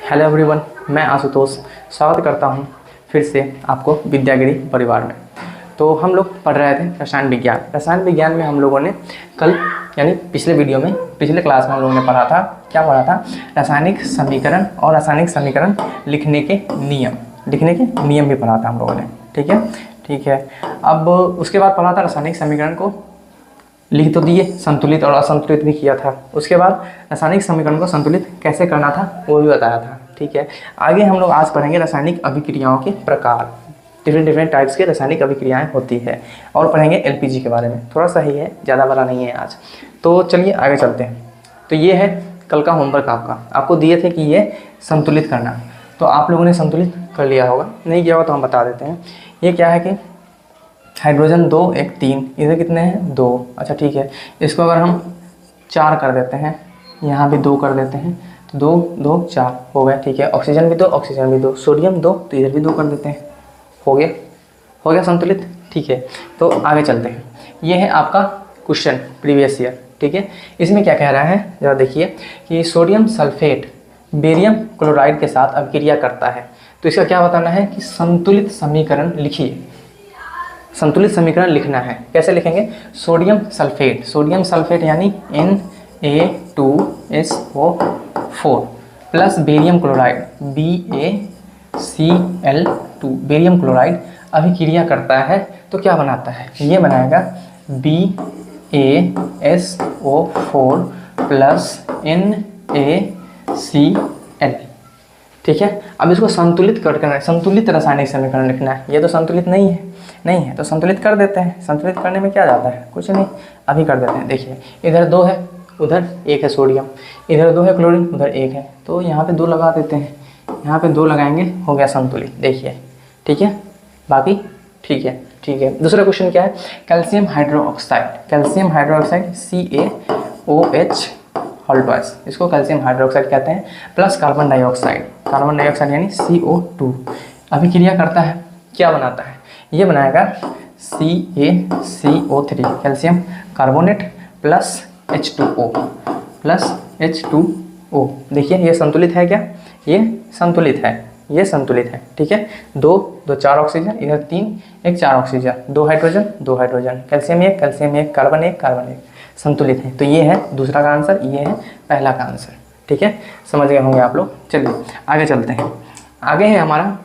Hello everyone, मैं आशुतोष स्वागत करता हूं फिर से आपको विद्यागिरी परिवार में। तो हम लोग पढ़ रहे थे रसायन विज्ञान। रसायन विज्ञान में हम लोगों ने कल यानी पिछले वीडियो में पिछले क्लास में हम लोगों ने पढ़ा था, क्या पढ़ा था? रासायनिक समीकरण और रासायनिक समीकरण लिखने के नियम भी पढ़ा था हम लोगों ने। ठीक है। अब उसके बाद पढ़ा था रासायनिक समीकरण को लिख तो दिए, संतुलित और असंतुलित भी किया था। उसके बाद रासायनिक समीकरण को संतुलित कैसे करना था वो भी बताया था। ठीक है, आगे हम लोग आज पढ़ेंगे रासायनिक अभिक्रियाओं के प्रकार। डिफरेंट टाइप्स के रासायनिक अभिक्रियाएं होती है और पढ़ेंगे एलपीजी के बारे में। थोड़ा सा ही है, ज़्यादा बड़ा नहीं है आज। तो चलिए आगे चलते हैं। तो ये है कल का होमवर्क आपको दिए थे कि ये संतुलित करना। तो आप लोगों ने संतुलित कर लिया होगा, नहीं किया होगा तो हम बता देते हैं। ये क्या है कि हाइड्रोजन 2 1 3, इधर कितने हैं 2। अच्छा ठीक है, इसको अगर हम 4 कर देते हैं, यहाँ भी 2 कर देते हैं, तो 2 2 4 हो गया। ठीक है, ऑक्सीजन भी 2 ऑक्सीजन भी 2, सोडियम 2 तो इधर भी 2 कर देते हैं, हो गया संतुलित। ठीक है, तो आगे चलते हैं। ये है आपका क्वेश्चन प्रीवियस ईयर। ठीक है, इसमें क्या कह रहा है जरा देखिए कि सोडियम सल्फेट बेरियम क्लोराइड के साथ अभिक्रिया करता है। तो इसका क्या बताना है कि संतुलित समीकरण लिखिए। संतुलित समीकरण लिखना है, कैसे लिखेंगे? सोडियम सल्फेट यानी Na2SO4 plus barium chloride BaCl2, barium chloride अभिक्रिया करता है तो क्या बनाता है? ये बनाएगा BaSO4 प्लस NaCl। ठीक है, अब इसको संतुलित करना है, संतुलित रासायनिक समीकरण लिखना है। ये तो संतुलित नहीं है तो संतुलित कर देते हैं। संतुलित करने में क्या जाता है, कुछ नहीं, अभी कर देते हैं। देखिए इधर 2 है, उधर 1 है सोडियम, इधर 2 है क्लोरीन, उधर 1 है, तो यहाँ पे 2 लगा देते हैं। यहाँ पे 2 लगाएंगे, हो गया संतुलित। देखिए ठीक है, बाकी ठीक है। दूसरा क्वेश्चन क्या है? कैल्शियम हाइड्रोक्साइड CaOH ऑल्टोइस, इसको कैल्शियम हाइड्रोक्साइड कहते हैं, प्लस कार्बन डाइऑक्साइड यानी CO2 अभिक्रिया करता है, क्या बनाता है? ये बनाएगा CaCO3 calcium carbonate plus H2O। देखिए ये संतुलित है क्या? ये संतुलित है। ठीक है, 2 4 ऑक्सीजन, इधर 3 1 4 ऑक्सीजन, 2 हाइड्रोजन, कैल्शियम 1 कार्बन 1 संतुलित है। तो ये है दूसरा का आंसर, ये है पहला का आंसर। ठीक है, समझ गए होंगे आप लोग। चलिए आगे चलते हैं। आगे है हमारा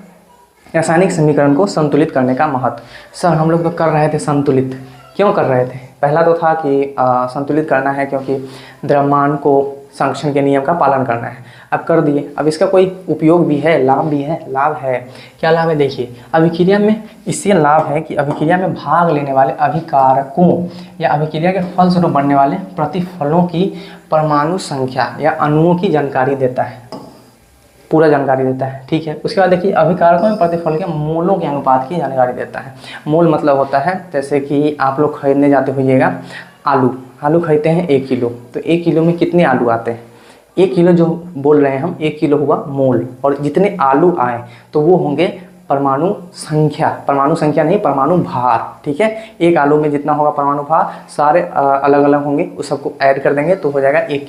रासायनिक समीकरण को संतुलित करने का महत्व। सर हम लोग तो कर रहे थे संतुलित, क्यों कर रहे थे? पहला तो था कि संतुलित करना है क्योंकि द्रव्यमान को संरक्षण के नियम का पालन करना है। अब कर दिए, अब इसका कोई उपयोग भी है, लाभ भी है। लाभ है, क्या लाभ है? देखिए अभिक्रिया में इससे लाभ है कि अभिक्रिया में भाग लेने वाले अभिकारकों या अभिक्रिया के फलस्वरूप बनने वाले प्रतिफलों की परमाणु संख्या या अणुओं की जानकारी देता है, पूरा जानकारी देता है। ठीक है, उसके बाद देखिए अभिकारकों में प्रतिफल के मोलों के अनुपात की जानकारी देता है। मोल मतलब होता है जैसे कि आप लोग खरीदने जाते होइएगा आलू खरीदते हैं 1 किलो, तो 1 किलो में कितने आलू आते हैं? 1 किलो जो बोल रहे हैं हम, 1 किलो हुआ मोल, और जितने आलू आए तो वो होंगे परमाणु संख्या नहीं, परमाणु भार। ठीक है, एक आलू में जितना होगा परमाणु भार, सारे अलग अलग होंगे, उस सबको ऐड कर देंगे तो हो जाएगा 1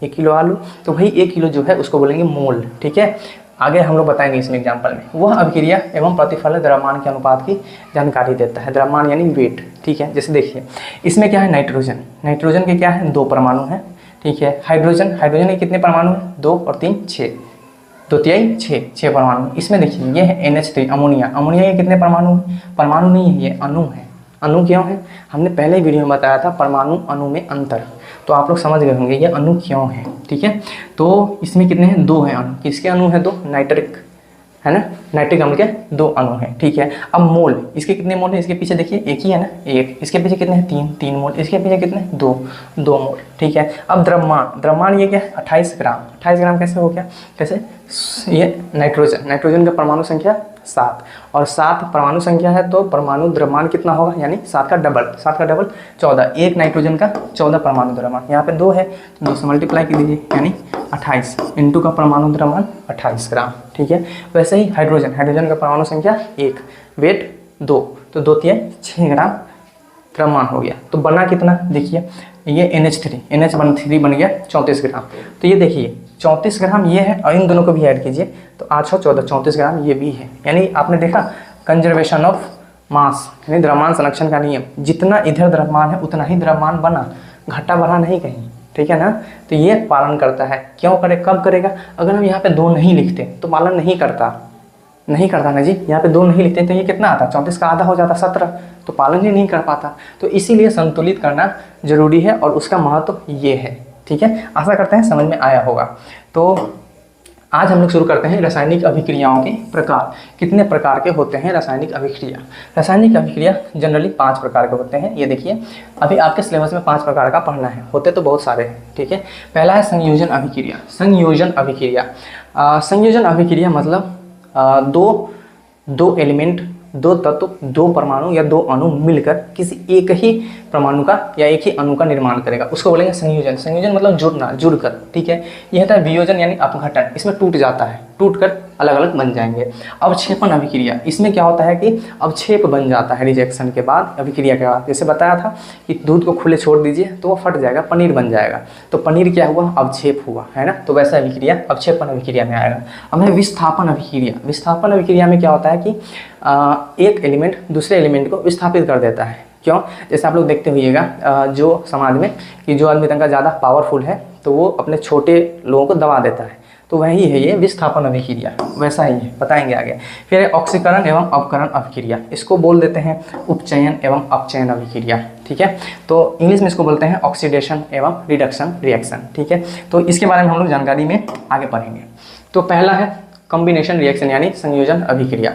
किलो आलू। तो वही 1 किलो जो है उसको बोलेंगे मोल। ठीक है, आगे हम लोग बताएंगे इसमें एग्जाम्पल में। वह अभिक्रिया एवं प्रतिफल द्रव्यमान के अनुपात की जानकारी देता है। द्रव्यमान यानी वेट। ठीक है, जैसे देखिए इसमें क्या है? नाइट्रोजन के क्या है? 2 परमाणु हैं। ठीक है, हाइड्रोजन के कितने परमाणु हैं? 2 और 3 6, 2 तिहाई 6 परमाणु। इसमें देखिए ये है NH3 अमोनिया के कितने परमाणु हैं? परमाणु नहीं है, ये अणु है। अणु क्यों है? हमने पहले वीडियो में बताया था परमाणु अणु में अंतर, तो आप लोग समझ गए होंगे ये अणु क्यों है। ठीक है, तो इसमें कितने हैं? 2 हैं अणु। किसके अणु हैं? 2 नाइट्रिक है ना, नाइट्रिक अम्ल के 2 अणु हैं। ठीक है, अब मोल, इसके कितने मोल हैं? इसके पीछे देखिए 1 ही है ना, 1। इसके पीछे कितने हैं? 3 मोल। इसके पीछे कितने? 2 मोल। ठीक है, अब द्रव्यमान ये क्या है? 28 ग्राम कैसे हो गया? कैसे? ये नाइट्रोजन का परमाणु संख्या 7 और 7 परमाणु संख्या है तो परमाणु द्रव्यमान कितना होगा? यानी 7 का डबल 14। एक नाइट्रोजन का 14 परमाणु द्रव्यमान, यहाँ पे 2 है तो 2 से मल्टीप्लाई कर दीजिए, यानी 28 इंटू का परमाणु द्रव्यमान 28 ग्राम। ठीक है, वैसे ही हाइड्रोजन का परमाणु संख्या 1, वेट 2, तो 2 तिहाई 6 ग्राम द्रव्यमान हो गया। तो बना कितना? देखिए ये NH3 बन गया 34 ग्राम। तो ये देखिए 34 ग्राम ये है और इन दोनों को भी ऐड कीजिए तो 8 और 14 34 ग्राम ये भी है। यानी आपने देखा कंजर्वेशन ऑफ मास यानी द्रव्यमान संरक्षण का नियम, जितना इधर द्रव्यमान है उतना ही द्रव्यमान बना, घटा बढ़ा नहीं कहीं, ठीक है ना। तो ये पालन करता है। क्यों करे, कब करेगा, अगर हम यहाँ पे 2 नहीं लिखते तो पालन नहीं करता ना जी। यहाँ पे 2 नहीं लिखते तो ये कितना आता, 34 का आधा हो जाता 17, तो पालन ही नहीं कर पाता। तो इसीलिए संतुलित करना जरूरी है और उसका महत्व ये है, ठीक है। आशा करते हैं समझ में आया होगा। तो आज हम लोग शुरू करते हैं रासायनिक अभिक्रियाओं के प्रकार। कितने प्रकार के होते हैं रासायनिक अभिक्रिया? रासायनिक अभिक्रिया जनरली 5 प्रकार के होते हैं। ये देखिए अभी आपके सिलेबस में 5 प्रकार का पढ़ना है, होते तो बहुत सारे हैं, ठीक है। पहला है संयोजन अभिक्रिया। संयोजन अभिक्रिया मतलब दो एलिमेंट, 2 तत्व, 2 परमाणु या 2 अणु मिलकर किसी एक ही परमाणु का या एक ही अणु का निर्माण करेगा, उसको बोलेंगे संयोजन। संयोजन मतलब जुड़ना, जुड़कर, ठीक है। यह होता है वियोजन यानी अपघटन, इसमें टूट जाता है, टूटकर अलग अलग बन जाएंगे। अवक्षेपण अभिक्रिया, इसमें क्या होता है कि अवक्षेप बन जाता है रिजेक्शन के बाद, अभिक्रिया के बाद। जैसे बताया था कि दूध को खुले छोड़ दीजिए तो वो फट जाएगा, पनीर बन जाएगा। तो पनीर क्या हुआ, अवक्षेप हुआ, है ना। तो वैसा अभिक्रिया अवक्षेपण अभिक्रिया में आएगा। अब है विस्थापन अभिक्रिया। विस्थापन अभिक्रिया में क्या होता है कि एक एलिमेंट दूसरे एलिमेंट को विस्थापित कर देता है। क्यों? जैसे आप लोग देखते हुइएगा जो समाज में कि जो आदमी तनका ज़्यादा पावरफुल है तो वो अपने छोटे लोगों को दबा देता है, तो वही है ये विस्थापन अभिक्रिया, वैसा ही है, बताएंगे आगे। फिर है ऑक्सीकरण एवं अपकरण अभिक्रिया, इसको बोल देते हैं उपचयन एवं अपचयन अभिक्रिया, ठीक है। तो इंग्लिश में इसको बोलते हैं ऑक्सीडेशन एवं रिडक्शन रिएक्शन, ठीक है। तो इसके बारे में हम लोग जानकारी में आगे पढ़ेंगे। तो पहला है कॉम्बिनेशन रिएक्शन यानी संयोजन अभिक्रिया।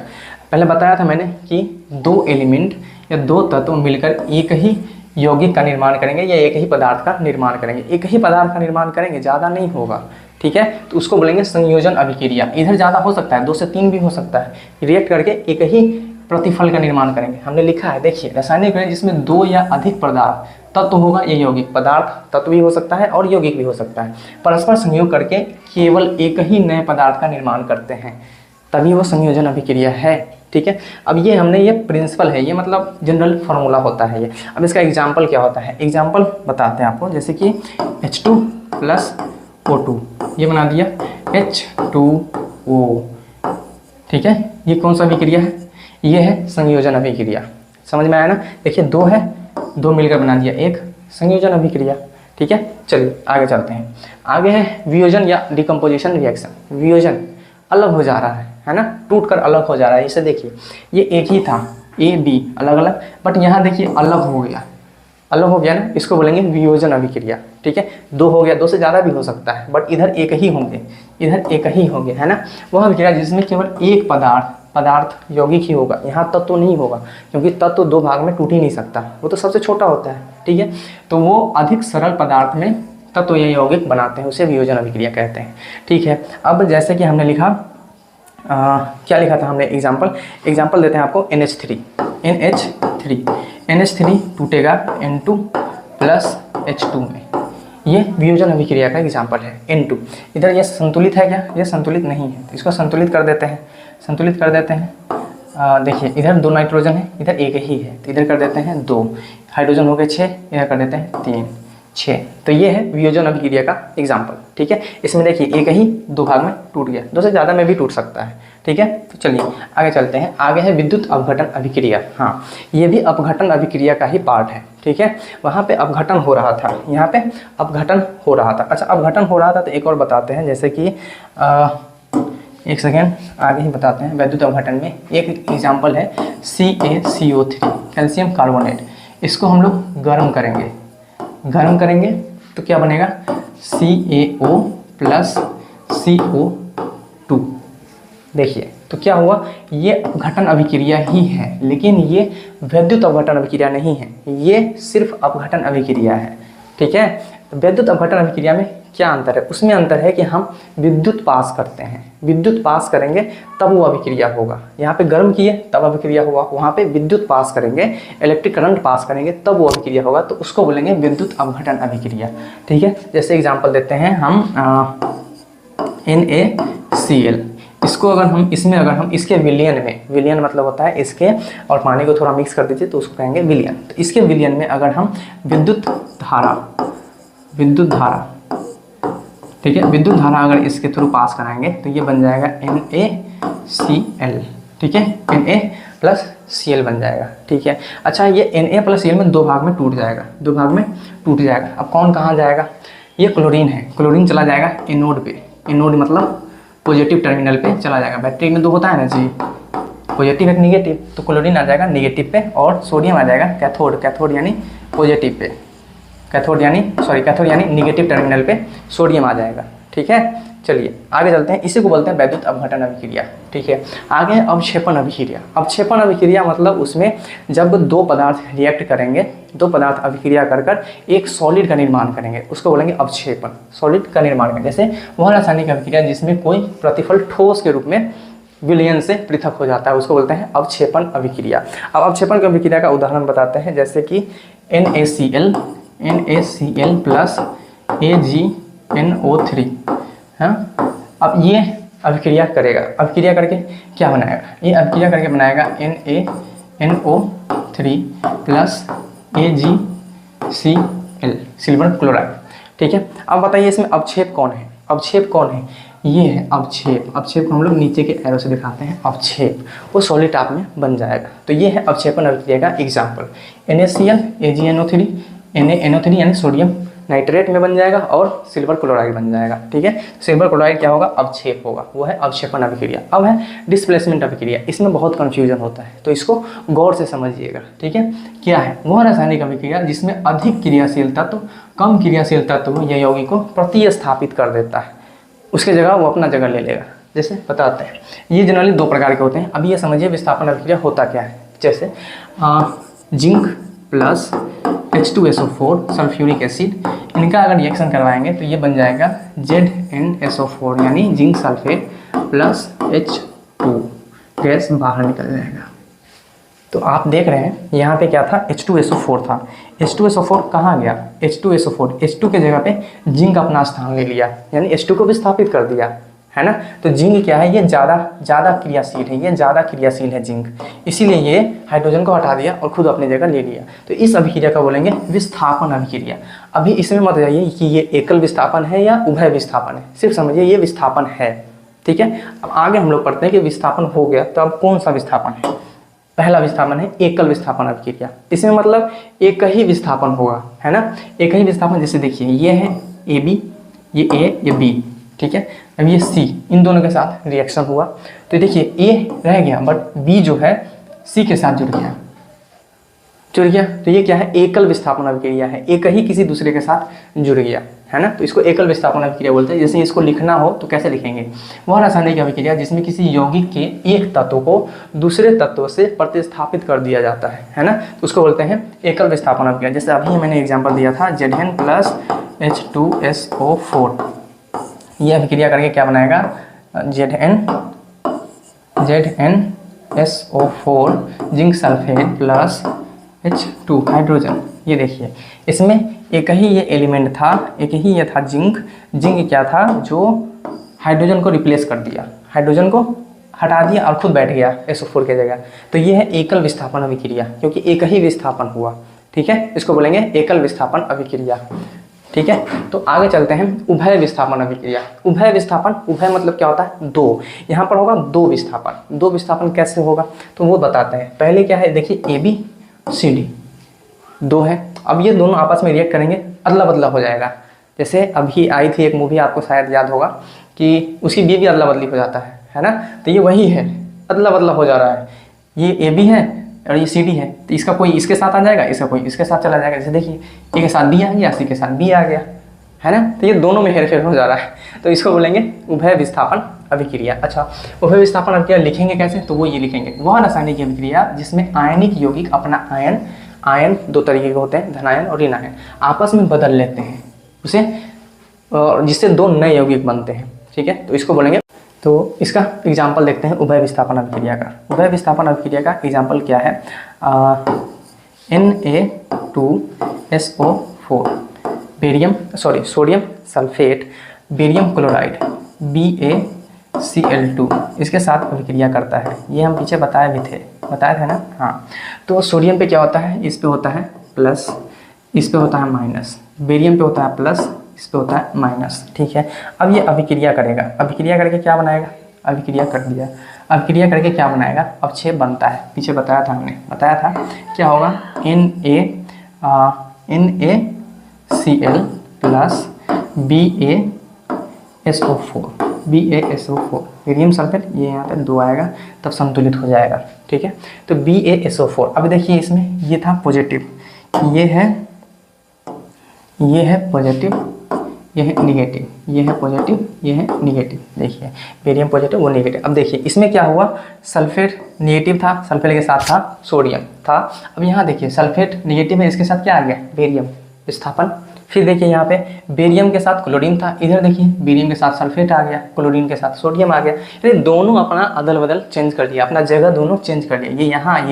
पहले बताया था मैंने कि 2 एलिमेंट या 2 तत्व मिलकर एक ही यौगिक का निर्माण करेंगे या एक ही पदार्थ का निर्माण करेंगे। एक ही पदार्थ का निर्माण करेंगे, ज़्यादा नहीं होगा, ठीक है। तो उसको बोलेंगे संयोजन अभिक्रिया। इधर ज़्यादा हो सकता है, 2 से 3 भी हो सकता है। रिएक्ट करके एक ही प्रतिफल का निर्माण करेंगे। हमने लिखा है, देखिए रासायनिक क्रिया जिसमें 2 या अधिक पदार्थ तत्व होगा, ये यौगिक पदार्थ तत्व भी हो सकता है और यौगिक भी हो सकता है, परस्पर संयोग करके केवल एक ही नए पदार्थ का निर्माण करते हैं, तभी वो संयोजन अभिक्रिया है, ठीक है। अब ये हमने ये प्रिंसिपल है, ये मतलब जनरल फार्मूला होता है ये। अब इसका एग्जाम्पल क्या होता है, एग्जाम्पल बताते हैं आपको। जैसे कि H2 + O2 ये बना दिया H2O, ठीक है। ये कौन सा अभिक्रिया है, ये है संयोजन अभिक्रिया। समझ में आया ना। देखिए 2 है, 2 मिलकर बना दिया एक संयोजन अभिक्रिया, ठीक है। चलिए आगे चलते हैं। आगे है वियोजन या डिकम्पोजिशन रिएक्शन। वियोजन अलग हो जा रहा है ना, टूट कर अलग हो जा रहा है। इसे देखिए ये एक ही था A B अलग अलग, बट यहाँ देखिए अलग हो गया, अलग हो गया ना, इसको बोलेंगे वियोजन अभिक्रिया, ठीक है। 2 हो गया, 2 से ज़्यादा भी हो सकता है, बट इधर एक ही होंगे, इधर एक ही होंगे, है ना। वह अभिक्रिया जिसमें केवल एक पदार्थ यौगिक ही होगा, यहाँ तत्व नहीं होगा, क्योंकि तत्व 2 भाग में टूट ही नहीं सकता, वो तो सबसे छोटा होता है, ठीक है। तो वो अधिक सरल पदार्थ में तत्व या यौगिक बनाते हैं, उसे वियोजन अभिक्रिया कहते हैं, ठीक है। अब जैसे कि हमने लिखा क्या लिखा था हमने, एग्जाम्पल देते हैं आपको NH3 टूटेगा N2 + H2 में, ये वियोजन अभिक्रिया का एग्जाम्पल है। N2 इधर ये संतुलित है क्या, ये संतुलित नहीं है, तो इसको संतुलित कर देते हैं, देखिए इधर 2 नाइट्रोजन है, इधर एक ही है, तो इधर कर देते हैं 2 हाइड्रोजन हो गए 6, इधर कर देते हैं 3 6। तो ये है वियोजन अभिक्रिया का एग्जाम्पल, ठीक है। इसमें देखिए एक ही 2 भाग में टूट गया, 2 से ज़्यादा में भी टूट सकता है, ठीक है। तो चलिए आगे चलते हैं। आगे है विद्युत अपघटन अभिक्रिया। हाँ, ये भी अपघटन अभिक्रिया का ही पार्ट है, ठीक है। वहाँ पे अपघटन हो रहा था, यहाँ पे अपघटन हो रहा था। अच्छा, अपघटन हो रहा था तो एक और बताते हैं, जैसे कि एक सेकेंड आगे ही बताते हैं। विद्युत अपघटन में एक एग्जाम्पल है CaCO3 कैल्शियम कार्बोनेट। इसको हम लोग गर्म करेंगे तो क्या बनेगा, CaO + CO2। देखिए तो क्या हुआ, ये अपघटन अभिक्रिया ही है, लेकिन ये विद्युत अपघटन अभिक्रिया नहीं है, ये सिर्फ अपघटन अभिक्रिया है, ठीक है। तो विद्युत अपघटन अभिक्रिया में क्या अंतर है, उसमें अंतर है कि हम विद्युत पास करते हैं, विद्युत पास करेंगे तब वो अभिक्रिया होगा। यहाँ पे गर्म किए तब अभिक्रिया हुआ, वहाँ पे विद्युत पास करेंगे, इलेक्ट्रिक करंट पास करेंगे तब वो अभिक्रिया होगा, तो उसको बोलेंगे विद्युत अपघटन अभिक्रिया, ठीक है। जैसे एग्जाम्पल देते हैं हम NaCl, इसको अगर हम इसके विलयन में, विलयन मतलब होता है इसके और पानी को थोड़ा मिक्स कर दीजिए तो उसको कहेंगे विलयन। तो इसके विलयन में अगर हम विद्युत धारा ठीक है। विद्युत धारा अगर इसके थ्रू पास कराएंगे तो ये बन जाएगा NaCl, ठीक है, Na+Cl बन जाएगा, ठीक है। अच्छा, ये Na+Cl में दो भाग में टूट जाएगा, दो भाग में टूट जाएगा। अब कौन कहाँ जाएगा? ये क्लोरीन है, क्लोरीन चला जाएगा एनोड पे, एनोड मतलब पॉजिटिव टर्मिनल पे चला जाएगा। बैटरी में दो होता है ना जी, पॉजिटिव एक निगेटिव, तो क्लोरीन आ जाएगा निगेटिव पे और सोडियम आ जाएगा कैथोड, कैथोड यानी पॉजिटिव पे, कैथोड यानी निगेटिव टर्मिनल पे सोडियम आ जाएगा, ठीक है। चलिए आगे चलते हैं, इसी को बोलते हैं वैद्युत अपघटन अभिक्रिया, ठीक है। आगे अवक्षेपण अभिक्रिया। अवक्षेपण अभिक्रिया मतलब उसमें जब दो पदार्थ रिएक्ट करेंगे, दो पदार्थ अभिक्रिया कर एक सॉलिड का निर्माण करेंगे, उसको बोलेंगे अवक्षेपण, सॉलिड का निर्माण करेंगे। जैसे वह रासायनिक अभिक्रिया जिसमें कोई प्रतिफल ठोस के रूप में विलयन से पृथक हो जाता है, उसको बोलते हैं अवक्षेपण अभिक्रिया। अब अवक्षेपण की अभिक्रिया का उदाहरण बताते हैं, जैसे कि NaCl प्लस AgNO3, हाँ। अब ये अभिक्रिया करेगा, अभिक्रिया करके क्या बनाएगा? ये अभिक्रिया करके बनाएगा NaNO3 plus AgCl, silver chloride, ठीक है। अब बताइए इसमें अवक्षेप कौन है? अवक्षेप कौन है? ये है अवक्षेप। अवक्षेप को हम लोग नीचे के एरो से दिखाते हैं, अवक्षेप वो सॉलिड टाइप में बन जाएगा। तो ये है अवक्षेपण अभिक्रिया का एग्जाम्पल। NaCl AgNO3, NaNO3 यानी सोडियम नाइट्रेट में बन जाएगा और सिल्वर क्लोराइड बन जाएगा, ठीक है। सिल्वर क्लोराइड क्या होगा? अवक्षेप होगा, वो है अवक्षेपण अभिक्रिया। अब है डिस्प्लेसमेंट अभिक्रिया, इसमें बहुत कन्फ्यूजन होता है, तो इसको गौर से समझिएगा, ठीक है। क्या है? वह रासायनिक अभिक्रिया जिसमें अधिक क्रियाशील तत्व कम क्रियाशील तत्व या यौगिक को प्रतिस्थापित कर देता है, उसके जगह वो अपना जगह ले लेगा। जैसे बताते हैं, ये जनरली दो प्रकार के होते हैं। अभी ये समझिए विस्थापन अभिक्रिया होता क्या है। जैसे zinc plus H2SO4 sulphuric acid, इनका अगर रिएक्शन करवाएंगे तो ये बन जाएगा ZnSO4 यानी zinc sulphate plus H2, gas बाहर निकल जाएगा। तो आप देख रहे हैं यहाँ पे क्या था? H2SO4 था। H2SO4 कहाँ गया? H2SO4, H2 के जगह पे जिंक अपना स्थान ले लिया, यानी H2 को विस्थापित कर दिया, है ना। तो जिंक क्या है? ये ज़्यादा क्रियाशील है, ये ज़्यादा क्रियाशील है जिंक, इसीलिए ये हाइड्रोजन को हटा दिया और खुद अपनी जगह ले लिया। तो इस अभिक्रिया का बोलेंगे विस्थापन अभिक्रिया। अभी इसमें मत जाइए कि ये एकल विस्थापन है या उभय विस्थापन है, सिर्फ समझिए ये विस्थापन है, ठीक है। अब आगे हम लोग पढ़ते हैं कि विस्थापन हो गया तो अब कौन सा विस्थापन है। पहला विस्थापन है एकल विस्थापन अभिक्रिया। इसमें मतलब एक ही विस्थापन होगा, है ना, एक ही विस्थापन। जैसे देखिए ये है AB, ये A, ये B, ठीक है। अब ये C, इन दोनों के साथ रिएक्शन हुआ तो देखिए A रह गया बट B जो है C के साथ जुड़ गया। तो ये क्या है? एकल विस्थापन अभिक्रिया है, एक ही किसी दूसरे के साथ जुड़ गया, है ना। तो इसको एकल विस्थापन अभिक्रिया बोलते हैं। जैसे इसको लिखना हो तो कैसे लिखेंगे? वह रासायनिक अभिक्रिया जिसमें किसी यौगिक के एक तत्व को दूसरे तत्व से प्रतिस्थापित कर दिया जाता है ना, तो उसको बोलते हैं एकल विस्थापन अभिक्रिया। जैसे अभी मैंने एग्जाम्पल दिया था Zn प्लस H2SO4, ये अभिक्रिया करके क्या बनाएगा? ZnSO4 zinc sulphate plus H2 hydrogen. ये देखिए इसमें एक ही ये एलिमेंट था, एक ही ये था जिंक। जिंक क्या था? जो हाइड्रोजन को रिप्लेस कर दिया, हाइड्रोजन को हटा दिया और खुद बैठ गया SO4 के जगह। तो ये है एकल विस्थापन अभिक्रिया, क्योंकि एक ही विस्थापन हुआ, ठीक है। इसको बोलेंगे एकल विस्थापन अभिक्रिया, ठीक है। तो आगे चलते हैं उभय विस्थापन अभिक्रिया। उभय विस्थापन, उभय मतलब क्या होता है? दो। यहाँ पर होगा दो विस्थापन। दो विस्थापन कैसे होगा तो वो बताते हैं। पहले क्या है? देखिए ABCD दो है। अब ये दोनों आपस में रिएक्ट करेंगे, अदला बदला हो जाएगा। जैसे अभी आई थी एक मूवी, आपको शायद याद होगा कि उसकी भी अदला बदली हो जाता है ना। तो ये वही है, अदला बदला हो जा रहा है। ये AB है और ये CD है, तो इसका कोई इसके साथ आ जाएगा, इसका कोई इसके साथ चला जाएगा। जैसे देखिए A के साथ B आ गया, C के साथ B आ गया, है ना। तो ये दोनों में हेरफेर हो जा रहा है, तो इसको बोलेंगे उभय विस्थापन अभिक्रिया। अच्छा, उभय विस्थापन अभिक्रिया लिखेंगे कैसे? तो वो ये लिखेंगे, वह रासायनिक अभिक्रिया जिसमें आयनिक यौगिक अपना आयन दो तरीके के होते हैं, धनायन और ऋणायन, आपस में बदल लेते हैं उसे, जिससे दो नए यौगिक बनते हैं, ठीक है। तो इसको बोलेंगे। तो इसका एग्जाम्पल देखते हैं उभय विस्थापन अभिक्रिया का। उभय विस्थापन अभिक्रिया का एग्जाम्पल क्या है? Na2SO4 sodium sulphate barium chloride BaCl2 इसके साथ अभिक्रिया करता है। ये हम पीछे बताए थे ना, हाँ। तो सोडियम पे क्या होता है? इस पे होता है प्लस, इस पे होता है माइनस। बेरियम पे होता है प्लस, इस पे होता है माइनस, ठीक है। अब ये अभिक्रिया करेगा, अभिक्रिया करके क्या बनाएगा, अभिक्रिया कर दिया, अभिक्रिया करके क्या बनाएगा, अवक्षेप बनता है, पीछे बताया था हमने, बताया था क्या होगा, NaCl plus BaSO4, barium sulphate, ये यहाँ पे 2 आएगा तब संतुलित हो जाएगा, ठीक है। तो BaSO4, अब देखिए इसमें ये था पॉजिटिव, ये है पॉजिटिव, ये है निगेटिव, ये है पॉजिटिव, ये है निगेटिव, देखिए बेरियम पॉजिटिव वो निगेटिव। अब देखिए इसमें क्या हुआ, सल्फेट निगेटिव था, सल्फेट के साथ था सोडियम था। अब यहाँ देखिए सल्फेट निगेटिव है, इसके साथ क्या आ गया, बेरियम, विस्थापन। फिर देखिए यहाँ पे बेरियम के साथ क्लोरीन था, इधर देखिए बेरियम के साथ सल्फेट आ गया, क्लोरीन के साथ सोडियम आ गया, यानी दोनों अपना अदल बदल चेंज कर लिया, अपना जगह दोनों चेंज कर लिया, ये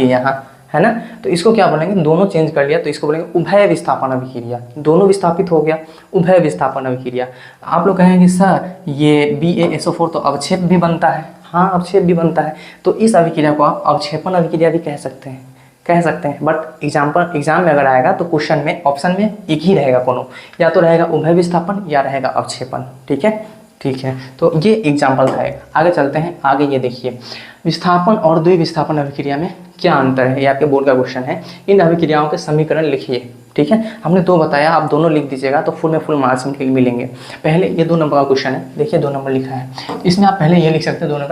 यहाँ है ना। तो इसको क्या बोलेंगे, दोनों चेंज कर लिया तो इसको बोलेंगे उभय विस्थापन अभिक्रिया, दोनों विस्थापित हो गया, उभय विस्थापन अभिक्रिया। आप लोग कहेंगे सर ये BaSO4 तो अवक्षेप भी बनता है, हाँ अवक्षेप भी बनता है, तो इस अभिक्रिया को आप अवक्षेपण अभिक्रिया भी कह सकते हैं, बट एग्जाम में अगर आएगा तो क्वेश्चन में ऑप्शन में एक ही रहेगा, कोनो या तो रहेगा उभय विस्थापन या रहेगा अवक्षेपण, ठीक है। तो ये एग्जाम्पल था एक। आगे चलते हैं, आगे ये देखिए विस्थापन और द्विविस्थापन अभिक्रिया में क्या अंतर है, ये आपके बोर्ड का क्वेश्चन है। इन अभिक्रियाओं के समीकरण लिखिए, ठीक है। हमने 2 बताया, आप दोनों लिख दीजिएगा तो फुल मार्क्स मिलेंगे। पहले ये 2 नंबर का क्वेश्चन है, देखिए 2 नंबर लिखा है, इसमें आप पहले ये लिख सकते हैं दोनों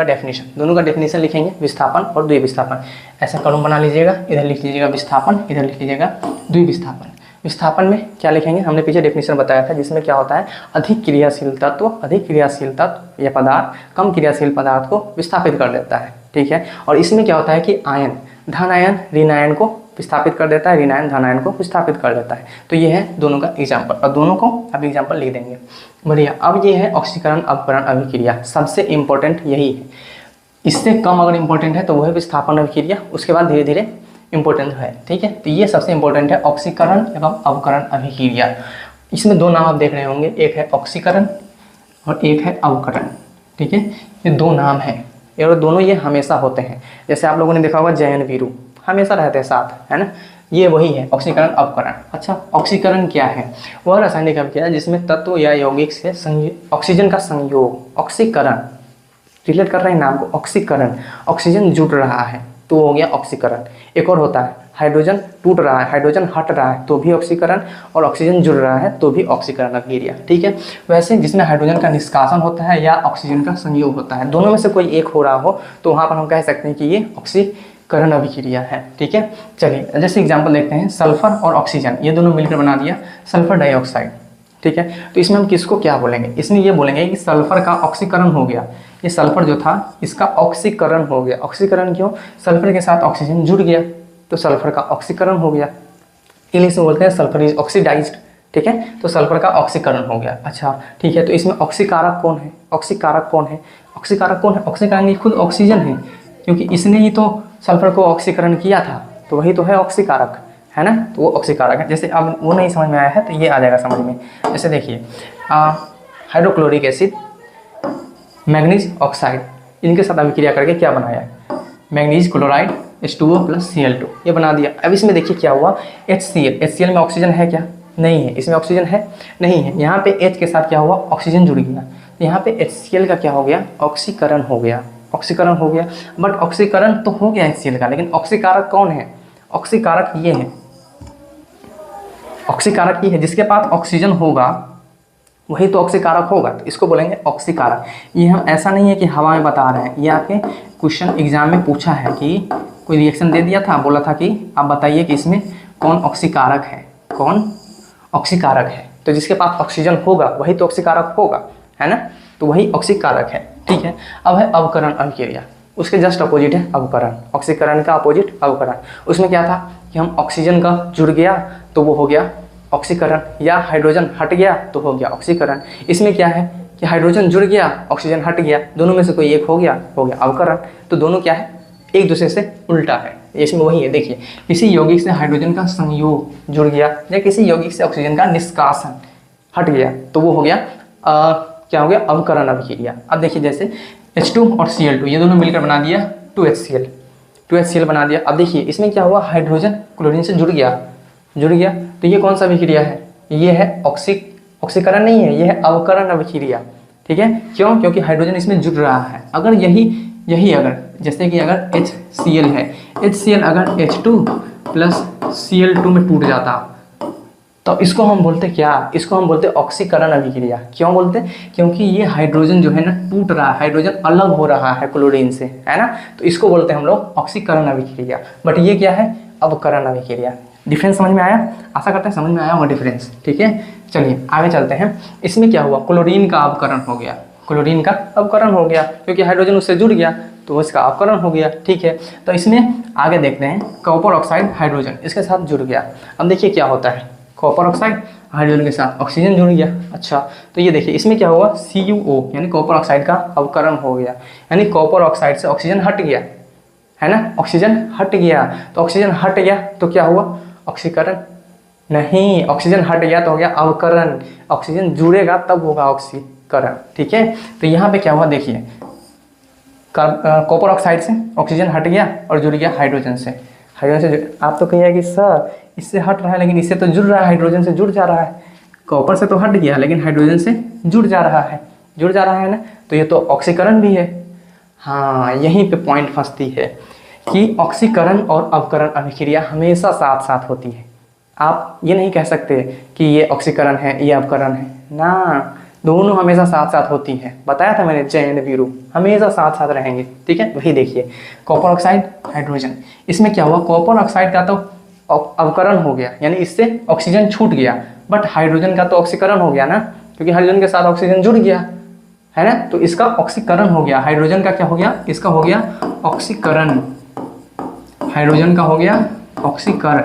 का डेफिनेशन लिखेंगे, विस्थापन और द्विविस्थापन। ऐसा कॉलम बना लीजिएगा, इधर लिख लीजिएगा विस्थापन, इधर लिख लीजिएगा द्विविस्थापन। विस्थापन में क्या लिखेंगे, हमने पीछे डेफिनेशन बताया था, जिसमें क्या होता है, अधिक क्रियाशील तत्व या पदार्थ कम क्रियाशील पदार्थ को विस्थापित कर देता है, ठीक है। और इसमें क्या होता है कि आयन धन आयन ऋण आयन को विस्थापित कर देता है, ऋण आयन धन आयन को विस्थापित कर देता है। तो ये है दोनों का एग्जाम्पल, और दोनों को अब एग्जाम्पल लिख देंगे, बढ़िया। अब ये है ऑक्सीकरण अवकरण अभिक्रिया, सबसे इंपॉर्टेंट यही है, इससे कम अगर इंपॉर्टेंट है तो वो है विस्थापन अभिक्रिया, उसके बाद धीरे धीरे इंपॉर्टेंट है, ठीक है। तो ये सबसे इंपॉर्टेंट है ऑक्सीकरण एवं अवकरण अभिक्रिया। इसमें 2 नाम आप देख रहे होंगे, एक है ऑक्सीकरण और एक है अवकरण, ठीक है। ये 2 नाम हैं और दोनों ये हमेशा होते हैं, जैसे आप लोगों ने देखा होगा जयन वीरू हमेशा रहते हैं साथ, है ना, ये वही है ऑक्सीकरण अवकरण। अच्छा, ऑक्सीकरण क्या है, वह रासायनिक अभिक्रिया जिसमें तत्व या यौगिक से ऑक्सीजन का संयोग, ऑक्सीकरण रिलेट कर रहे हैं नाम को, ऑक्सीकरण, ऑक्सीजन जुड़ रहा है तो हो गया ऑक्सीकरण। एक और होता है हाइड्रोजन टूट रहा है, हाइड्रोजन हट रहा है तो भी ऑक्सीकरण, और ऑक्सीजन जुड़ रहा है तो भी ऑक्सीकरण अभिक्रिया, ठीक है। वैसे जिसमें हाइड्रोजन का निष्कासन होता है या ऑक्सीजन का संयोग होता है, दोनों में से कोई एक हो रहा हो तो वहाँ पर हम कह सकते हैं कि ये ऑक्सीकरण अभिक्रिया है, ठीक है। चलिए जैसे एग्जाम्पल देखते हैं, सल्फर और ऑक्सीजन ये दोनों मिलकर बना दिया सल्फर डाइऑक्साइड, ठीक है। तो इसमें हम किसको क्या बोलेंगे, इसमें ये बोलेंगे कि सल्फर का ऑक्सीकरण हो गया, ये सल्फर जो था इसका ऑक्सीकरण हो गया। ऑक्सीकरण क्यों, सल्फर के साथ ऑक्सीजन जुड़ गया तो सल्फर का ऑक्सीकरण हो गया, इसलिए इसमें बोलते हैं सल्फर इज ऑक्सीडाइज्ड, ठीक है। तो सल्फर का ऑक्सीकरण हो गया। अच्छा ठीक है, तो इसमें ऑक्सीकारक कौन है, ऑक्सीकारक कौन है, ऑक्सीकारक ये खुद ऑक्सीजन है, क्योंकि इसने ही तो सल्फर को ऑक्सीकरण किया था, तो वही तो है ऑक्सीकारक, है ना, तो वो ऑक्सीकारक है। जैसे अब वो नहीं समझ में आया है तो ये आ जाएगा समझ में। जैसे देखिए हाइड्रोक्लोरिक एसिड, मैग्नीज ऑक्साइड, इनके साथ अभिक्रिया करके क्या बनाया, मैग्नीज क्लोराइड H2O + Cl2, ये बना दिया। अब इसमें देखिए क्या हुआ, HCl में ऑक्सीजन है क्या, नहीं है, इसमें ऑक्सीजन है नहीं है, यहाँ पे H के साथ क्या हुआ, ऑक्सीजन जुड़ गया, यहाँ पे HCl का क्या हो गया, ऑक्सीकरण हो गया, बट ऑक्सीकरण तो हो गया HCl का, लेकिन ऑक्सीकारक कौन है, ऑक्सीकारक ये है, ऑक्सीकारक ये है, जिसके पास ऑक्सीजन होगा वही तो ऑक्सीकारक होगा, तो इसको बोलेंगे ऑक्सीकारक। ये हम ऐसा नहीं है कि हवा में बता रहे हैं, ये आपके क्वेश्चन एग्जाम में पूछा है कि कोई रिएक्शन दे दिया था, बोला था कि आप बताइए कि इसमें कौन ऑक्सीकारक है, तो जिसके पास ऑक्सीजन होगा वही तो ऑक्सीकारक होगा, है ना, तो वही ऑक्सीकारक है, ठीक है। अब है अवकरण अभिक्रिया, उसके जस्ट अपोजिट है अवकरण, ऑक्सीकरण का अपोजिट अवकरण। उसमें क्या था कि हम ऑक्सीजन का जुड़ गया तो वो हो गया ऑक्सीकरण, या हाइड्रोजन हट गया तो हो गया ऑक्सीकरण। इसमें क्या है कि हाइड्रोजन जुड़ गया, ऑक्सीजन हट गया, दोनों में से कोई एक हो गया अवकरण। तो दोनों क्या है, एक दूसरे से उल्टा है। इसमें वही है, देखिए किसी यौगिक से हाइड्रोजन का संयोग जुड़ गया या किसी यौगिक से ऑक्सीजन का निष्कासन हट गया तो वो हो गया क्या हो गया, अवकरण अभिक्रिया। अब देखिए जैसे H2 और Cl2 ये दोनों मिलकर बना दिया 2HCl बना दिया। अब देखिए इसमें क्या हुआ, हाइड्रोजन क्लोरीन से जुड़ गया, तो ये कौन सा अभिक्रिया है, ये है ऑक्सीकरण नहीं है, यह है अवकरण अभिक्रिया। ठीक है, क्यों? क्योंकि हाइड्रोजन इसमें जुड़ रहा है। अगर यही अगर जैसे कि अगर HCl है, HCl अगर H2 प्लस Cl2 में टूट जाता तो इसको हम बोलते क्या? इसको हम बोलते ऑक्सीकरण अभिक्रिया। क्यों बोलते? क्योंकि ये हाइड्रोजन जो है ना टूट रहा है, हाइड्रोजन अलग हो रहा है क्लोरीन से, है ना, तो इसको बोलते हैं हम लोग ऑक्सीकरण अभिक्रिया। बट ये क्या है? अवकरण अभिक्रिया। डिफरेंस समझ में आया? आशा करते हैं समझ में आया होगा डिफरेंस। ठीक है, चलिए आगे चलते हैं। इसमें क्या हुआ? क्लोरीन का अवकरण हो गया, क्लोरीन का अवकरण हो गया क्योंकि हाइड्रोजन उससे जुड़ गया तो इसका अवकरण हो गया। ठीक है, तो इसमें आगे देखते हैं, कॉपर ऑक्साइड हाइड्रोजन इसके साथ जुड़ गया। अब देखिए क्या होता है, कॉपर ऑक्साइड हाइड्रोजन के साथ ऑक्सीजन जुड़ गया। अच्छा, तो ये देखिए इसमें क्या हुआ? CuO यानी कॉपर ऑक्साइड का अवकरण हो गया, यानी कॉपर ऑक्साइड से ऑक्सीजन हट गया, है ना, ऑक्सीजन हट गया। तो ऑक्सीजन हट गया तो क्या हुआ? ऑक्सीकरण नहीं, ऑक्सीजन हट गया तो हो गया अवकरण। ऑक्सीजन जुड़ेगा तब होगा ऑक्सीकरण। ठीक है, तो यहाँ पे क्या हुआ देखिए, कॉपर ऑक्साइड से ऑक्सीजन हट गया और जुड़ गया हाइड्रोजन से। हाइड्रोजन से आप तो कहिए कि सर इससे हट रहा है लेकिन इससे तो जुड़ रहा है, हाइड्रोजन से जुड़ जा रहा है। कॉपर से तो हट गया लेकिन हाइड्रोजन से जुड़ जा रहा है, जुड़ जा रहा है ना, तो ये तो ऑक्सीकरण भी है। हाँ, यहीं पे पॉइंट फंसती है कि ऑक्सीकरण और अवकरण अभिक्रिया हमेशा साथ साथ होती है। आप ये नहीं कह सकते कि ये ऑक्सीकरण है ये अवकरण है ना, दोनों हमेशा साथ साथ होती है। बताया था मैंने, जैन वीरू हमेशा साथ साथ रहेंगे। ठीक है, वही देखिए कॉपर ऑक्साइड हाइड्रोजन, इसमें क्या हुआ? कॉपर ऑक्साइड का तो अवकरण हो गया यानी इससे ऑक्सीजन छूट गया, बट हाइड्रोजन का तो ऑक्सीकरण हो गया ना, क्योंकि हाइड्रोजन के साथ ऑक्सीजन जुड़ गया, है ना, तो इसका ऑक्सीकरण हो गया। हाइड्रोजन का क्या हो गया? इसका हो गया ऑक्सीकरण, हाइड्रोजन का हो गया ऑक्सीकरण,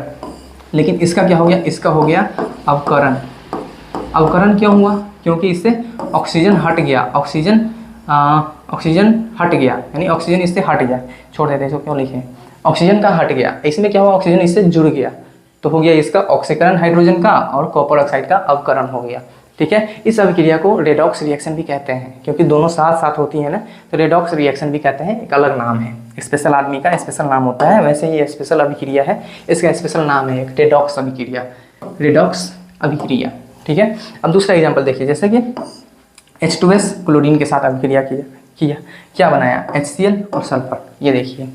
लेकिन इसका क्या हो गया? इसका हो गया अवकरण। अवकरण क्यों हुआ? क्योंकि इससे ऑक्सीजन हट गया, ऑक्सीजन हट गया यानी ऑक्सीजन इससे हट गया। छोड़ देते इसको, क्यों लिखे? ऑक्सीजन का हट गया, इसमें क्या हुआ? ऑक्सीजन इससे जुड़ गया तो हो गया इसका ऑक्सीकरण हाइड्रोजन का, और कॉपर ऑक्साइड का अवकरण हो गया। ठीक है, इस अभिक्रिया को रेडॉक्स रिएक्शन भी कहते हैं क्योंकि दोनों साथ साथ होती है ना, तो रेडॉक्स रिएक्शन भी कहते हैं। एक अलग नाम है, स्पेशल आदमी का स्पेशल नाम होता है, वैसे ही स्पेशल अभिक्रिया है, इसका स्पेशल नाम है एक रेडॉक्स अभिक्रिया, रेडॉक्स अभिक्रिया। ठीक है, अब दूसरा एग्जाम्पल देखिए, जैसे कि H2S क्लोरीन के साथ अभिक्रिया किया क्या बनाया? HCl और सल्फर। ये देखिए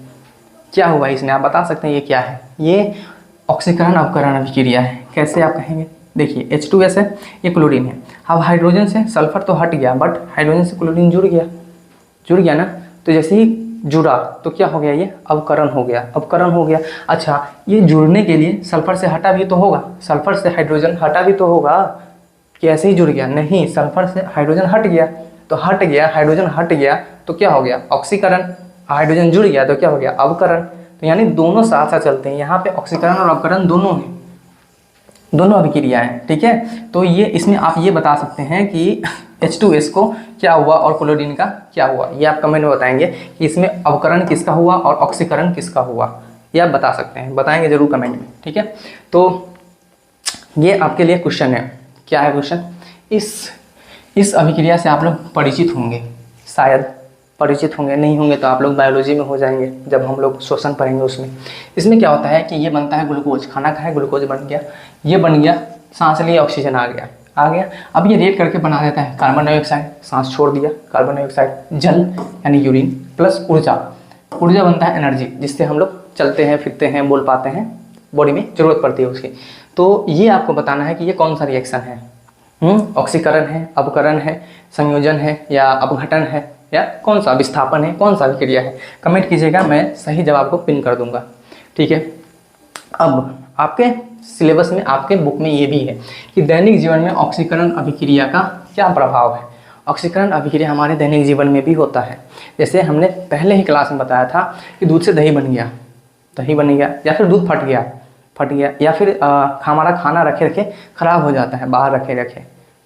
क्या हुआ इसमें, आप बता सकते हैं ये क्या है? ये ऑक्सीकरण अवकरण अभिक्रिया है। कैसे आप कहेंगे? देखिए H2S है, ये क्लोरीन है, अब हाइड्रोजन से सल्फर तो हट गया बट हाइड्रोजन से क्लोरीन जुड़ गया ना, तो जैसे ही जुड़ा तो क्या हो गया? ये अवकरण हो गया, अवकरण हो गया। अच्छा, ये जुड़ने के लिए सल्फर से हटा भी तो होगा, सल्फर से हाइड्रोजन हटा भी तो होगा कि ऐसे ही जुड़ गया? नहीं, सल्फर से हाइड्रोजन हट गया, तो हट गया, हाइड्रोजन हट गया तो क्या हो गया? ऑक्सीकरण। हाइड्रोजन जुड़ गया तो क्या हो गया? अवकरण। तो यानी दोनों साथ साथ चलते हैं, यहाँ पे ऑक्सीकरण और अवकरण दोनों हैं, दोनों अभिक्रिया है। ठीक है, तो ये इसमें आप ये बता सकते हैं कि H2S को क्या हुआ और क्लोरीन का क्या हुआ, ये आप कमेंट में बताएंगे कि इसमें अवकरण किसका हुआ और ऑक्सीकरण किसका हुआ, ये आप बता सकते हैं, बताएंगे जरूर कमेंट में। ठीक है, तो ये आपके लिए क्वेश्चन है। क्या है क्वेश्चन? इस अभिक्रिया से आप लोग परिचित होंगे, शायद परिचित होंगे, नहीं होंगे तो आप लोग बायोलॉजी में हो जाएंगे जब हम लोग श्वसन पढ़ेंगे उसमें। इसमें क्या होता है कि ये बनता है ग्लूकोज, खाना खाए ग्लूकोज बन गया, ये बन गया, सांस लिए ऑक्सीजन आ गया। अब ये रेट करके बना देता है कार्बन डाइऑक्साइड, सांस छोड़ दिया, कार्बन डाइऑक्साइड, जल यानी यूरिन प्लस ऊर्जा बनता है एनर्जी, जिससे हम लोग चलते हैं, फिरते हैं, बोल पाते हैं, बॉडी में जरूरत पड़ती है उसकी। तो ये आपको बताना है कि ये कौन सा रिएक्शन है, ऑक्सीकरण है, अवकरण है, संयोजन है या अपघटन है, या कौन सा विस्थापन है, कौन सा अभिक्रिया है। कमेंट कीजिएगा, मैं सही जवाब को पिन कर दूंगा। ठीक है, अब आपके सिलेबस में, आपके बुक में ये भी है कि दैनिक जीवन में ऑक्सीकरण अभिक्रिया का क्या प्रभाव है। ऑक्सीकरण अभिक्रिया हमारे दैनिक जीवन में भी होता है। जैसे हमने पहले ही क्लास में बताया था कि दूध से दही बन गया, या फिर दूध फट गया, या फिर हमारा खाना रखे रखे ख़राब हो जाता है, बाहर रखे रखे।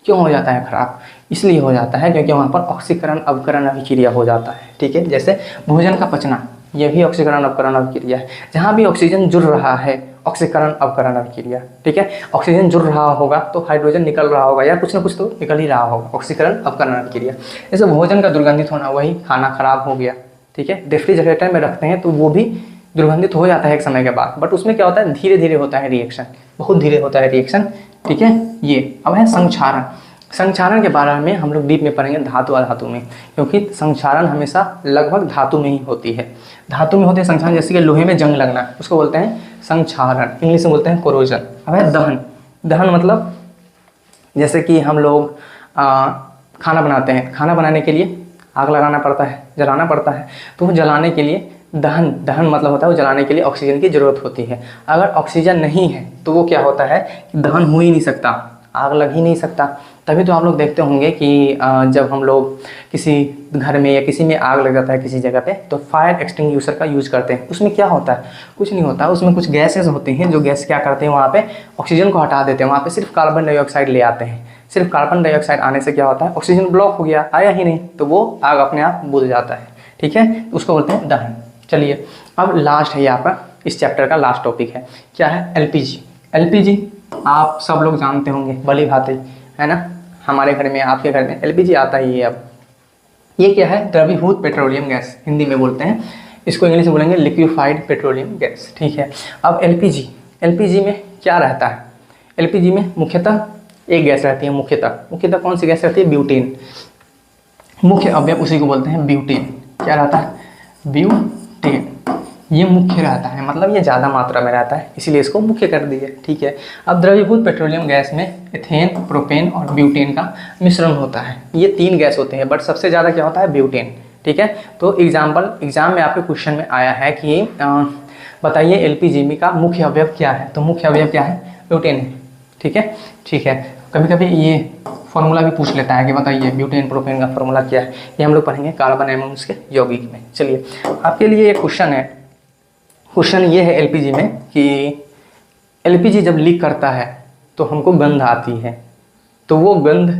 क्यों हो जाता है ख़राब? इसलिए हो जाता है क्योंकि वहाँ पर ऑक्सीकरण अवकरण अभिक्रिया हो जाता है। ठीक है, जैसे भोजन का पचना, यह भी ऑक्सीकरण अवकरण अभिक्रिया है। जहाँ भी ऑक्सीजन जुड़ रहा है, ऑक्सीकरण अवकरण अभिक्रिया। ठीक है, ऑक्सीजन जुड़ रहा होगा तो हाइड्रोजन निकल रहा होगा, या कुछ ना कुछ तो निकल ही रहा होगा, ऑक्सीकरण अवकरण अभिक्रिया। जैसे भोजन का दुर्गंधित होना, वही खाना खराब हो गया। ठीक है, रेफ्रिजरेटर में रखते हैं तो वो भी दुर्गंधित हो जाता है एक समय के बाद, बट उसमें क्या होता है, धीरे धीरे होता है रिएक्शन, बहुत धीरे होता है रिएक्शन, ठीक है। ये अब है संक्षारण। संक्षारण के बारे में हम लोग डीप में पढ़ेंगे धातु अधातु में, क्योंकि संक्षारण हमेशा लगभग धातु में ही होती है। धातु में होते हैं संक्षारण, जैसे कि लोहे में जंग लगना, उसको बोलते हैं संक्षारण, इंग्लिश में बोलते हैं कोरोजन। अब है दहन। दहन मतलब जैसे कि हम लोग खाना बनाते हैं, खाना बनाने के लिए आग लगाना पड़ता है, जलाना पड़ता है, तो वो जलाने के लिए दहन मतलब होता है वो जलाने के लिए ऑक्सीजन की ज़रूरत होती है। अगर ऑक्सीजन नहीं है तो वो क्या होता है कि दहन हो ही नहीं सकता, आग लग ही नहीं सकता। तभी तो आप लोग देखते होंगे कि जब हम लोग किसी घर में या किसी में आग लग जाता है किसी जगह पे, तो फायर एक्सटिंग्विशर का यूज़ करते हैं। उसमें क्या होता है, कुछ नहीं होता, उसमें कुछ गैसेस होती हैं, जो गैस क्या करते हैं वहाँ पे ऑक्सीजन को हटा देते हैं, वहाँ पे सिर्फ कार्बन डाइऑक्साइड ले आते हैं। सिर्फ कार्बन डाइऑक्साइड आने से क्या होता है, ऑक्सीजन ब्लॉक हो गया, आया ही नहीं, तो वो आग अपने आप बुझ जाता है। ठीक है, तो उसको बोलते हैं दहन। चलिए अब लास्ट है यहाँ पर, इस चैप्टर का लास्ट टॉपिक है, क्या है, एलपीजी। एलपीजी आप सब लोग जानते होंगे भली भांति, है ना, हमारे घर में आपके घर में एलपीजी आता ही है। अब ये क्या है, द्रवीभूत पेट्रोलियम गैस हिंदी में बोलते हैं, इसको इंग्लिश में बोलेंगे लिक्विफाइड पेट्रोलियम गैस। ठीक है, अब एलपीजी में क्या रहता है, एलपीजी में मुख्यतः एक गैस रहती है, मुख्यतः कौन सी गैस रहती है, ब्यूटेन। मुख्य अवयव उसी को बोलते हैं ब्यूटेन। क्या रहता है, ब्यूटेन, ये मुख्य रहता है, मतलब ये ज़्यादा मात्रा में रहता है, इसीलिए इसको मुख्य कर दिए। ठीक है, अब द्रवीभूत पेट्रोलियम गैस में एथेन, प्रोपेन और ब्यूटेन का मिश्रण होता है। ये 3 गैस होते हैं, बट सबसे ज़्यादा क्या होता है, ब्यूटेन। ठीक है, तो एग्जाम में आपके क्वेश्चन में आया है कि बताइए एलपीजी का मुख्य अवयव क्या है, तो मुख्य अवयव क्या है, ब्यूटेन है। ठीक है, कभी कभी ये फॉर्मूला भी पूछ लेता है कि बताइए ब्यूटेन प्रोपेन का फॉर्मूला क्या है, ये हम लोग पढ़ेंगे कार्बन एवं उसके यौगिक में। चलिए आपके लिए एक क्वेश्चन है, क्वेश्चन ये है एलपीजी में कि एलपीजी जब लीक करता है तो हमको गंध आती है, तो वो गंध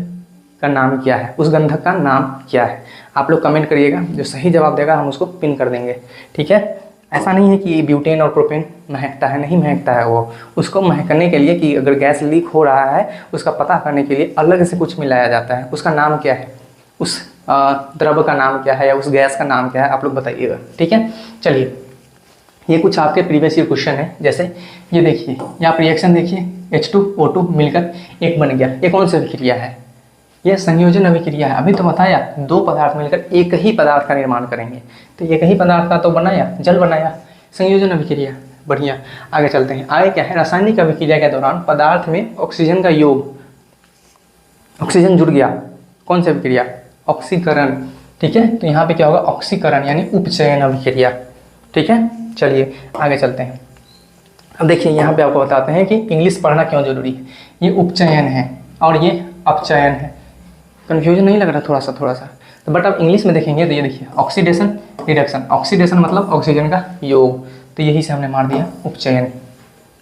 का नाम क्या है, उस गंधक का नाम क्या है। आप लोग कमेंट करिएगा, जो सही जवाब देगा हम उसको पिन कर देंगे। ठीक है, ऐसा नहीं है कि ब्यूटेन और प्रोपेन महकता है, नहीं महकता है वो, उसको महकने के लिए कि अगर गैस लीक हो रहा है उसका पता करने के लिए अलग से कुछ मिलाया जाता है। उसका नाम क्या है, उस द्रव का नाम क्या है या उस गैस का नाम क्या है, आप लोग बताइएगा। ठीक है, चलिए ये कुछ आपके प्रीवियस ईयर क्वेश्चन है। जैसे ये देखिए, यहाँ पर रिएक्शन देखिए, H2O2 मिलकर एक बन गया, ये कौन सी अभिक्रिया है, यह संयोजन अभिक्रिया है। अभी तो बताया 2 पदार्थ मिलकर एक ही पदार्थ का निर्माण करेंगे, तो एक ही पदार्थ का तो बनाया, जल बनाया, संयोजन अभिक्रिया। बढ़िया, आगे चलते हैं। आगे क्या है, रासायनिक अभिक्रिया के दौरान पदार्थ में ऑक्सीजन का योग, ऑक्सीजन जुड़ गया, कौन सी अभिक्रिया, ऑक्सीकरण। ठीक है, तो यहाँ पे क्या होगा, ऑक्सीकरण यानी उपचयन अभिक्रिया। ठीक है, चलिए आगे चलते हैं। अब देखिए यहाँ पे आपको बताते हैं कि इंग्लिश पढ़ना क्यों जरूरी है। ये उपचयन है और ये अपचयन है, कन्फ्यूजन नहीं लग रहा थोड़ा सा, तो बट अब इंग्लिश में देखेंगे तो ये देखिए ऑक्सीडेशन रिडक्शन, ऑक्सीडेशन मतलब ऑक्सीजन का योग, तो यही से हमने मार दिया उपचयन।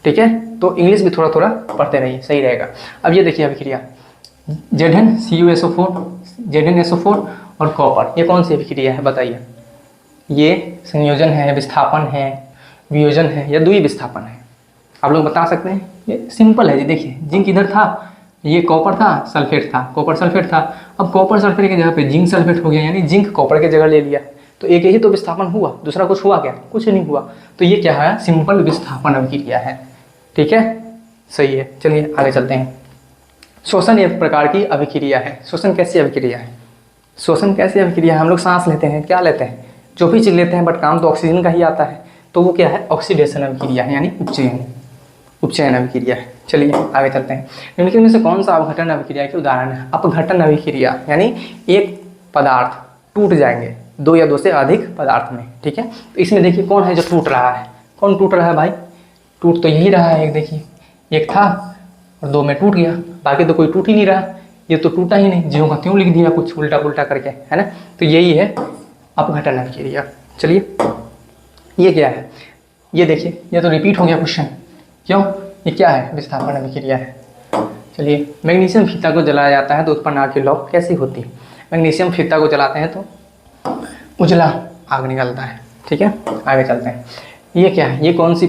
ठीक है, तो इंग्लिश भी थोड़ा पढ़ते रहिए, सही रहेगा। अब ये देखिए अभिक्रिया ZnCuSO4, ZnSO4 और कॉपर, ये कौन सी अभिक्रिया है बताइए। ये संयोजन है, विस्थापन है, वियोजन है या द्वि विस्थापन है, आप लोग बता सकते हैं। ये सिंपल है जी, देखिए जिंक इधर था, ये कॉपर था, सल्फेट था, कॉपर सल्फेट था, अब कॉपर सल्फेट की जगह पे जिंक सल्फेट हो गया, यानी जिंक कॉपर की जगह ले लिया, तो एक ही तो विस्थापन हुआ, दूसरा कुछ हुआ क्या, कुछ नहीं हुआ, तो ये क्या है, सिंपल विस्थापन अभिक्रिया है। ठीक है, सही है, चलिए आगे चलते हैं। श्वसन एक प्रकार की अभिक्रिया है। श्वसन कैसी अभिक्रिया है, श्वसन कैसी अभिक्रिया है, हम लोग सांस लेते हैं, क्या लेते हैं, जो भी चीज़ लेते हैं, बट काम तो ऑक्सीजन का ही आता है, तो वो क्या है, ऑक्सीडेशन अभिक्रिया है, यानी उपचयन अभिक्रिया है। चलिए आगे चलते हैं। निम्नलिखित में से कौन सा अपघटन अभिक्रिया के उदाहरण है, अपघटन अभिक्रिया यानी एक पदार्थ टूट जाएंगे 2 या 2 से अधिक पदार्थ में। ठीक है, तो इसमें देखिए कौन है जो टूट रहा है, कौन टूट रहा है भाई, टूट तो यही रहा है, एक देखिए, एक था और 2 में टूट गया, बाकी तो कोई टूट ही नहीं रहा, ये तो टूटा ही नहीं, ज्यों का त्यों लिख दिया कुछ उल्टा पुल्टा करके, है ना, तो यही है अपघटन अभिक्रिया। चलिए ये क्या है, ये देखिए, ये तो रिपीट हो गया क्वेश्चन, क्यों, ये क्या है, विस्थापन अभिक्रिया है। चलिए, मैग्नीशियम फीता को जलाया जाता है तो उत्पन्न आग की लौ कैसी होती है। मैग्नीशियम फीता को जलाते हैं तो उजला आग निकलता है। ठीक है, आगे चलते हैं। ये क्या है, ये कौन सी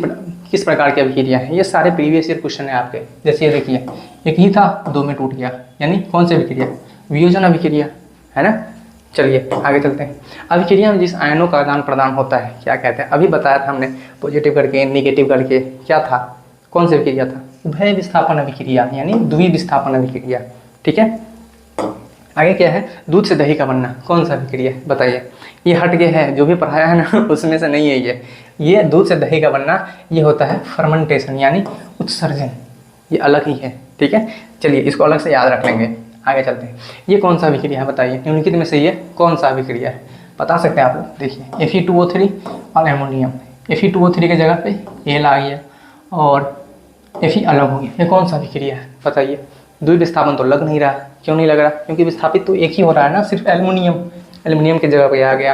किस प्रकार की अभिक्रिया है, ये सारे प्रीवियस ईयर क्वेश्चन है आपके। जैसे ये देखिए, एक ही था 2 में टूट गया, यानी कौन सी अभिक्रिया, वियोजन अभिक्रिया, है ना। चलिए आगे चलते हैं। अभिक्रिया में जिस आयनों का आदान प्रदान होता है क्या कहते हैं, अभी बताया था हमने, पॉजिटिव करके नेगेटिव करके, क्या था, कौन सी अभिक्रिया था, उभय विस्थापन अभिक्रिया यानी द्वि विस्थापन अभिक्रिया। ठीक है, आगे क्या है, दूध से दही का बनना, कौन सा अभिक्रिया है बताइए। ये हट के है, जो भी पढ़ाया है ना उसमें से नहीं है ये दूध से दही का बनना ये होता है फर्मेंटेशन यानी उत्सर्जन, ये अलग ही है। ठीक है, चलिए इसको अलग से याद रख लेंगे। आगे चलते हैं, ये कौन सा अभिक्रिया है बताइए, निम्नलिखित में से ये कौन सा अभिक्रिया है, बता सकते हैं आप लोग। देखिए Fe2O3 और एमोनियम, Fe2O3 की जगह पे एल आ गया और Fe अलग हो गया, ये कौन सा अभिक्रिया है बताइए। द्वि विस्थापन तो लग नहीं रहा, क्यों नहीं लग रहा, क्योंकि विस्थापित तो एक ही हो रहा है ना, सिर्फ एल्युमिनियम की जगह पे आ गया,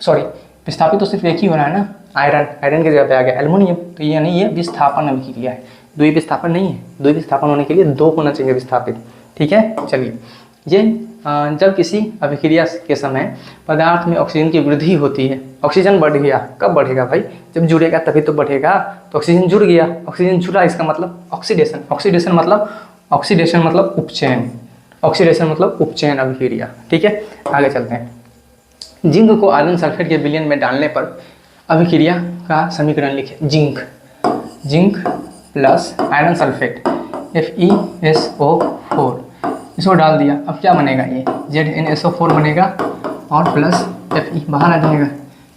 सॉरी विस्थापित तो सिर्फ एक ही हो रहा है ना, आयरन की जगह पे आ गया एल्युमिनियम, तो यानी ये विस्थापन अभिक्रिया है, द्वि विस्थापन नहीं है। द्वि विस्थापन होने के लिए दो होना चाहिए विस्थापित। ठीक है, चलिए ये जब किसी अभिक्रिया के समय पदार्थ में ऑक्सीजन की वृद्धि होती है, ऑक्सीजन बढ़ गया, कब बढ़ेगा भाई, जब जुड़ेगा तभी तो बढ़ेगा, तो ऑक्सीजन जुड़ गया, ऑक्सीजन जुड़ा इसका मतलब ऑक्सीडेशन, ऑक्सीडेशन मतलब उपचयन, ऑक्सीडेशन मतलब उपचयन अभिक्रिया। ठीक है, आगे चलते हैं। जिंक को आयरन सल्फेट के विलयन में डालने पर अभिक्रिया का समीकरण लिखें। Zinc plus iron sulphate FeSO4, इसको डाल दिया, अब क्या बनेगा, ये ZnSO4 बनेगा और प्लस Fe बाहर आ जाएगा।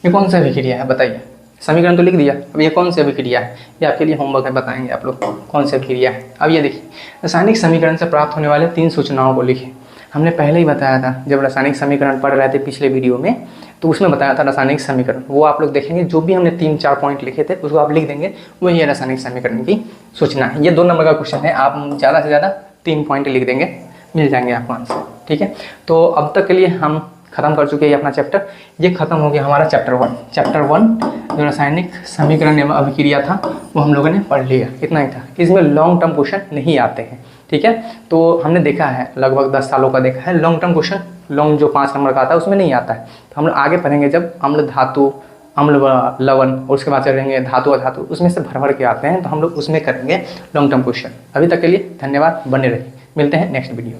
ये कौन सा अभिक्रिया है बताइए, समीकरण तो लिख दिया, अब ये कौन सी अभिक्रिया है, ये आपके लिए होमवर्क है, बताएंगे आप लोग कौन सी अभिक्रिया है। अब ये देखिए, रासायनिक समीकरण से प्राप्त होने वाले 3 सूचनाओं को लिखें। हमने पहले ही बताया था जब रासायनिक समीकरण पढ़ रहे थे पिछले वीडियो में, तो उसमें बताया था रासायनिक समीकरण, वो आप लोग देखेंगे, जो भी हमने 3-4 पॉइंट लिखे थे उसको आप लिख देंगे, वही है रासायनिक समीकरण की सूचना है। ये 2 नंबर का क्वेश्चन है, आप ज़्यादा से ज़्यादा 3 पॉइंट लिख देंगे, मिल जाएंगे आपको आंसर। ठीक है, तो अब तक के लिए हम खत्म कर चुके हैं अपना चैप्टर, ये खत्म हो गया हमारा चैप्टर 1 जो रासायनिक समीकरण एवं अभिक्रिया था वो हम लोगों ने पढ़ लिया, इतना ही था। इसमें लॉन्ग टर्म क्वेश्चन नहीं आते हैं। ठीक है, तो हमने देखा है लगभग 10 सालों का देखा है, लॉन्ग टर्म क्वेश्चन लॉन्ग जो 5 नंबर का आता है उसमें नहीं आता है। तो हम लोग आगे पढ़ेंगे जब अम्ल धातु, अम्ल लवण और उसके बाद चलेंगे धातु अधातु, उसमें से भर के आते हैं, तो हम लोग उसमें करेंगे लॉन्ग टर्म क्वेश्चन। अभी तक के लिए धन्यवाद, बने रहिए, मिलते हैं नेक्स्ट वीडियो।